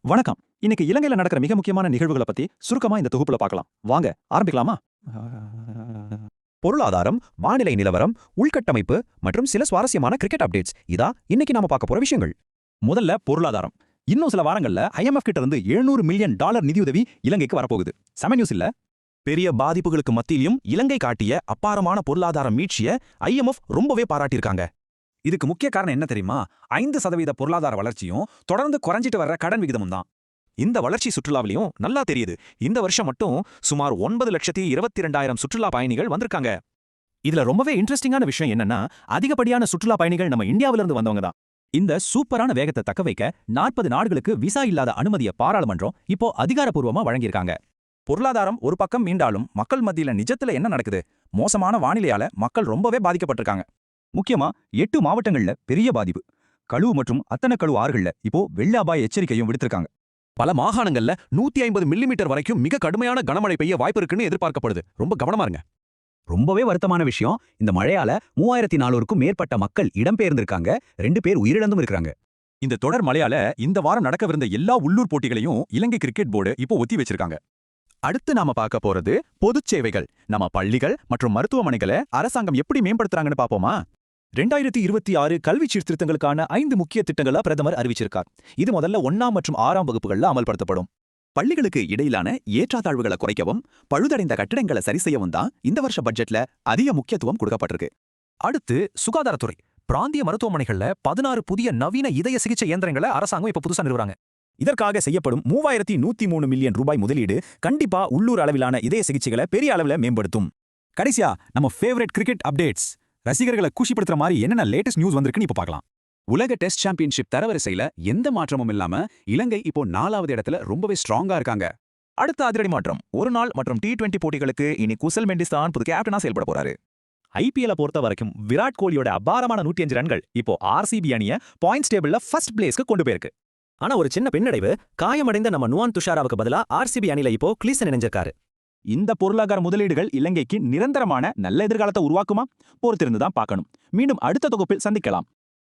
வணக்கம். இன்னைக்கு இலங்கையில நடக்கிற மிக முக்கியமான நிகழ்வுகளை பத்தி சுருக்கமா இந்த தொகுப்புல பார்க்கலாம். வாங்க ஆரம்பிக்கலாமா? பொருளாதாரம், வானிலை நிலவரம், உள்கட்டமைப்பு மற்றும் சில சுவாரஸ்யமான கிரிக்கெட் அப்டேட்ஸ் இதா இன்னைக்கு நாம பார்க்க போற விஷயங்கள். முதல்ல பொருளாதாரம். இன்னும் சில வாரங்கள்ல IMF கிட்ட இருந்து $700 மில்லியன் நிதியுதவி இலங்கைக்கு வரப்போகுது. செம நியூஸ் இல்ல? பெரிய பாதிப்புகளுக்கு மத்தியிலும் இலங்கை காட்டிய அப்பாரமான பொருளாதார மீட்சிய IMF ரொம்பவே பாராட்டியிருக்காங்க. இதுக்கு முக்கிய காரணம் என்ன தெரியுமா? 5% பொருளாதார வளர்ச்சியும் தொடர்ந்து குறைஞ்சிட்டு வர்ற கடன் விகிதமும் தான். இந்த வளர்ச்சி சுற்றுலாவிலையும் நல்லா தெரியுது. இந்த வருஷம் மட்டும் சுமார் 9,22,000 சுற்றுலா பயணிகள் வந்திருக்காங்க. இதுல ரொம்பவே இன்ட்ரெஸ்டிங்கான விஷயம் என்னன்னா, அதிகப்படியான சுற்றுலா பயணிகள் நம்ம இந்தியாவில இருந்து வந்தவங்க தான். இந்த சூப்பரான வேகத்தை தக்க வைக்க 40 நாடுகளுக்கு விசா இல்லாத அனுமதியை பாராளுமன்றம் இப்போ அதிகாரப்பூர்வமா வழங்கியிருக்காங்க. பொருளாதாரம் ஒரு பக்கம் மீண்டாலும் மக்கள் மத்தியில நிஜத்துல என்ன நடக்குது? மோசமான வானிலையால மக்கள் ரொம்பவே பாதிக்கப்பட்டிருக்காங்க. முக்கியமா 8 மாவட்டங்கள்ல பெரிய பாதிப்பு. கழுவு மற்றும் அத்தனக்கழு ஆறுகள்ல இப்போ வெள்ள அபாய எச்சரிக்கையும் விடுத்திருக்காங்க. பல மாகாணங்கள்ல 150 மில்லிமீட்டர் வரைக்கும் மிக கடுமையான கனமழை பெய்ய வாய்ப்பு இருக்குன்னு எதிர்பார்க்கப்படுது. ரொம்ப கவனமா இருங்க. ரொம்பவே வருத்தமான விஷயம், இந்த மழையால 3400க்கும் மேற்பட்ட மக்கள் இடம்பெயர்ந்திருக்காங்க. 2 பேர் உயிரிழந்தும் இருக்காங்க. இந்த தொடர் மழையால இந்த வாரம் நடக்கவிருந்த எல்லா உள்ளூர் போட்டிகளையும் இலங்கை கிரிக்கெட் போர்டு இப்போ ஒத்தி வச்சிருக்காங்க. அடுத்து நாம பார்க்க போறது பொதுச் சேவைகள். நம்ம பள்ளிகள் மற்றும் மருத்துவமனைகளை அரசாங்கம் எப்படி மேம்படுத்துறாங்கன்னு பாப்போமா? 2026 கல்வி சீர்திருத்தங்களுக்கான 5 முக்கிய திட்டங்களை பிரதமர் அறிவிச்சிருக்கார். இது முதல்ல 1ஆம் மற்றும் 6ஆம் வகுப்புகள்ல அமல்படுத்தப்படும். பள்ளிகளுக்கு இடையிலான ஏற்றாத்தாழ்வுகளை குறைக்கவும் பழுதடைந்த கட்டிடங்களை சரி செய்யவும் தான் இந்த வருஷ பட்ஜெட்ல அதிக முக்கியத்துவம் கொடுக்கப்பட்டிருக்கு. அடுத்து சுகாதாரத்துறை. பிராந்திய மருத்துவமனைகள்ல 16 புதிய நவீன இதய சிகிச்சை இயந்திரங்களை அரசாங்கம் இப்ப புதுசா நிறுவுறாங்க. இதற்காக செய்யப்படும் 3103 மில்லியன் ரூபாய் முதலீடு கண்டிப்பா உள்ளூர் அளவிலான இதய சிகிச்சைகளை பெரிய அளவில் மேம்படுத்தும். கடைசியா நம்ம ஃபேவரட் கிரிக்கெட் அப்டேட்ஸ். ரசிகர்களை குஷிப்படுத்துற மாதிரி என்னென்ன லேட்டஸ்ட் நியூஸ் வந்திருக்குன்னு இப்ப பார்க்கலாம். உலக டெஸ்ட் சாம்பியன்ஷிப் தரவரிசையில எந்த மாற்றமும் இல்லாம இலங்கை இப்போ 4வது இடத்துல ரொம்பவே ஸ்ட்ராங்கா இருக்காங்க. அடுத்த அதிரடி மாற்றம், ஒரு நாள் மற்றும் T20 போட்டிகளுக்கு இனி குசல் மெண்டிஸ் தான் புது கேப்டனா செயல்பட போறாரு. IPL பொறுத்த வரைக்கும் விராட் கோலியோட அபாரமான 105 ரன்கள் இப்போ RCB அணிய பாயிண்ட்ஸ் டேபிள்ல ஃபர்ஸ்ட் பிளேஸ்க்கு கொண்டு போயிருக்கு. ஆனா ஒரு சின்ன பின்னடைவு, காயமடைந்த நம்ம நுவான் துஷாராவுக்கு பதிலா RCB அணில இப்போ கிளீசன் இணைஞ்சிருக்காரு. இந்த பொருளாதார முதலீடுகள் இலங்கைக்கு நிரந்தரமான நல்ல எதிர்காலத்தை உருவாக்குமா? பொறுத்திருந்து தான் பார்க்கணும். மீண்டும் அடுத்த தொகுப்பில் சந்திக்கலாம்.